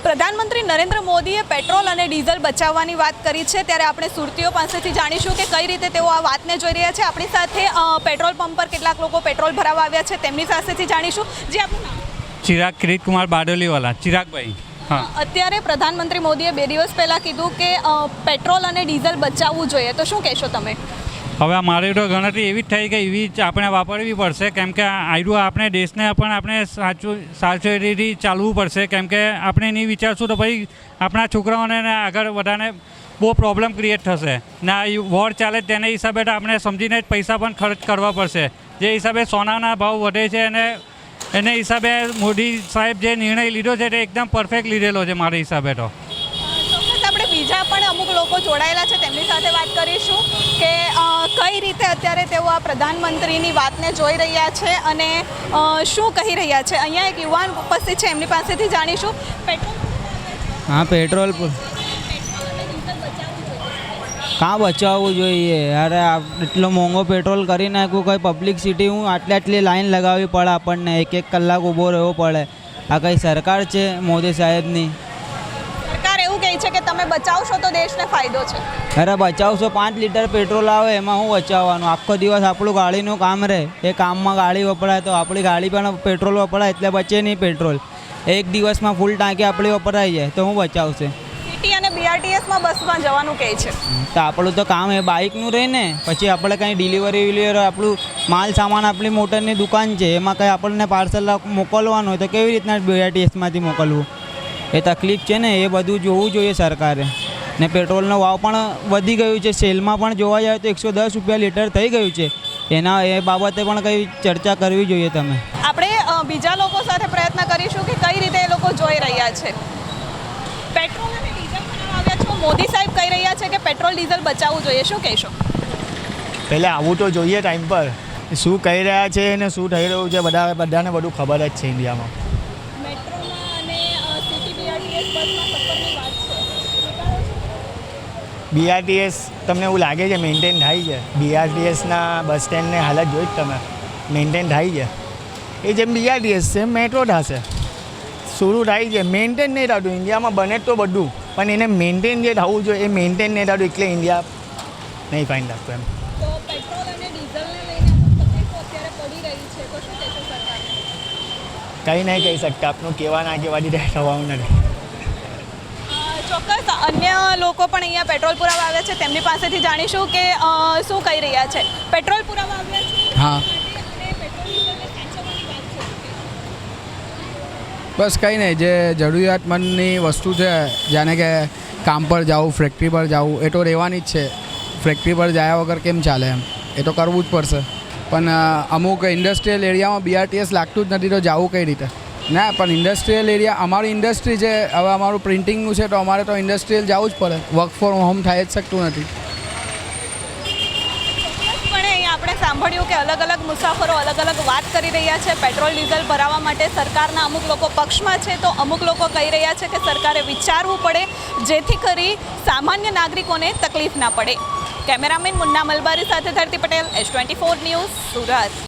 પ્રધાનમંત્રી નરેન્દ્ર મોદીએ પેટ્રોલ અને ડીઝલ બચાવવાની વાત કરી છે, ત્યારે આપણે સુરતીઓ પાસેથી જાણીશું કે કઈ રીતે તેઓ આ વાતને જોઈ રહ્યા છે। આપણી સાથે પેટ્રોલ પંપ પર કેટલાક લોકો પેટ્રોલ ભરાવવા આવ્યા છે, તેમની પાસેથી જાણીશું। જે આપનું નામ? ચિરાગ કિરીટ કુમાર બારડોલીવાલા। ચિરાગભાઈ, હા। અત્યારે પ્રધાનમંત્રી મોદીએ 2 દિવસ પહેલાં કીધું કે પેટ્રોલ અને ડીઝલ બચાવવું જોઈએ, તો શું કહેશો તમે? હવે મારી તો ગણતરી એવી જ થઈ કે એવી જ આપણે વાપરવી પડશે, કેમ કે આયરું આપણે દેશને પણ આપણે સાવચેતીથી ચાલવું પડશે, કેમ કે આપણે નહીં વિચારશું તો ભાઈ આપણા છોકરાઓને આગળ વધારે બહુ પ્રોબ્લેમ ક્રિએટ થશે ને। આ વોર ચાલે તેના હિસાબે તો આપણે સમજીને જ પૈસા પણ ખર્ચ કરવા પડશે। જે હિસાબે સોનાના ભાવ વધે છે અને એને હિસાબે મોદી સાહેબ જે નિર્ણય લીધો છે તે એકદમ પરફેક્ટ લીધેલો છે મારા હિસાબે તો। આપણે બીજા પણ અમુક લોકો જોડાયેલા છે, તેમની સાથે વાત કરીશું કે કઈ રીતે અત્યારે તેઓ આ પ્રધાનમંત્રીની વાતને જોઈ રહ્યા છે અને શું કહી રહ્યા છે। અહીંયા એક યુવાન ઉપસ્થિત છે, એમની પાસેથી જાણીશું। हाँ पेट्रोल कहाँ बचावવું જોઈએ યાર? એટલો મોંઘો પેટ્રોલ કરી નાખ્યું, કોઈ પબ્લિક સિટી હું આટલી લાઈન લગાવવી પડે આપણને, 1 કલાક ઊભો રહેવો પડે। આ કઈ સરકાર છે મોદી સાહેબની? સરકાર એવું કહે છે કે તમે બચાવશો તો દેશને ફાયદો છે। અરે બચાવશો, 5 લીટર પેટ્રોલ આવે એમાં હું બચાવવાનું? આખો દિવસ આપણું ગાડીનું કામ રહે, એ કામમાં ગાડી વપરાય તો આપણી ગાડી પણ પેટ્રોલ વપરાય એટલે બચે નહીં પેટ્રોલ। એક દિવસમાં ફૂલ ટાંકી આપણી વપરાઈ જાય તો હું બચાવશે? સિટી અને બીઆરટીએસમાં બસમાં જવાનું કહે છે તો આપણું તો કામ એ બાઇકનું રહે ને। પછી આપણે કંઈ ડિલિવરી આપણું માલ સામાન આપણી મોટરની દુકાન છે, એમાં કંઈ આપણને પાર્સલ મોકલવાનું હોય તો કેવી રીતના બીઆરટીએસમાંથી મોકલવું? એ તકલીફ છે ને, એ બધું જોવું જોઈએ સરકારે। ને પેટ્રોલનો ભાવ પણ વધી ગયું છે, સેલમાં પણ જોવા જાય તો 110 રૂપિયા લીટર થઈ ગયું છે। એના એ બાબતે પણ કંઈ ચર્ચા કરવી જોઈએ તમે। આપણે બીજા લોકો સાથે પ્રયત્ન કરીશું કે કઈ રીતે એ લોકો જોઈ રહ્યા છે। પેટ્રોલ અને ડીઝલ ભરાવવા આવ્યા છો, મોદી સાહેબ કહી રહ્યા છે કે પેટ્રોલ ડીઝલ બચાવવું જોઈએ, શું કહેશો? પહેલે આવવું તો જોઈએ ટાઈમ પર, શું કહી રહ્યા છે અને શું થઈ રહ્યું છે બધાને બધું ખબર જ છે ઇન્ડિયામાં। બીઆરટીએસ તમને એવું લાગે છે મેન્ટેન થાય છે? બીઆરટીએસના બસ સ્ટેન્ડને હાલત જોઈ જ તમે, મેન્ટેન થાય છે? એ જેમ બીઆરટીએસ છે મેટ્રો થશે, શરૂ થાય છે, મેન્ટેન નહીં થતું। ઇન્ડિયામાં બને તો બધું, પણ એને મેન્ટેન જે થવું જોઈએ એ મેન્ટેન નહીં થતું, એટલે ઇન્ડિયા નહીં ફાઇન લાગતું એમ। તો પેટ્રોલ અને ડીઝલને લઈને અમુક તકલીફો અત્યારે પડી રહી છે, તો શું કહેશો સરકારને? કંઈ નહીં કહી શકતા, આપનું કહેવા ના કહેવાથી થવાનું નથી। ચોક્કસ અન્ય લોકો પણ અહીંયા પેટ્રોલ પુરાવા આવ્યા છે, તેમની પાસેથી જાણીશું કે શું કહી રહ્યા છે। પેટ્રોલ પુરાવા આવ્યા છે? હા, બસ કંઈ નહીં, જે જરૂરિયાતમંદની વસ્તુ છે, જાણે કે કામ પર જાવું, ફેક્ટરી પર જાવું, એ તો રહેવાની જ છે। ફેક્ટરી પર જાય વગર કેમ ચાલે એમ, એ તો કરવું જ પડશે। પણ અમુક ઇન્ડસ્ટ્રીયલ એરિયામાં બીઆરટીએસ લાગતું જ નથી તો જવું કઈ રીતે? ના, પણ ઇન્ડસ્ટ્રીયલ એરિયા અમારી ઇન્ડસ્ટ્રી છે, હવે અમારું પ્રિન્ટિંગનું છે તો અમારે તો ઇન્ડસ્ટ્રીયલ જવું જ પડે, વર્ક ફ્રોમ હોમ થાય જ શકતું નથી। આપણે સાંભળ્યું કે અલગ અલગ મુસાફરો અલગ અલગ વાત કરી રહ્યા છે। પેટ્રોલ ડીઝલ ભરાવવા માટે સરકારના અમુક લોકો પક્ષમાં છે તો અમુક લોકો કહી રહ્યા છે કે સરકારે વિચારવું પડે, જેથી કરી સામાન્ય નાગરિકોને તકલીફ ના પડે। કેમેરામેન મુન્ના મલબારી સાથે ધરતી પટેલ, S24 ન્યૂઝ, સુરત।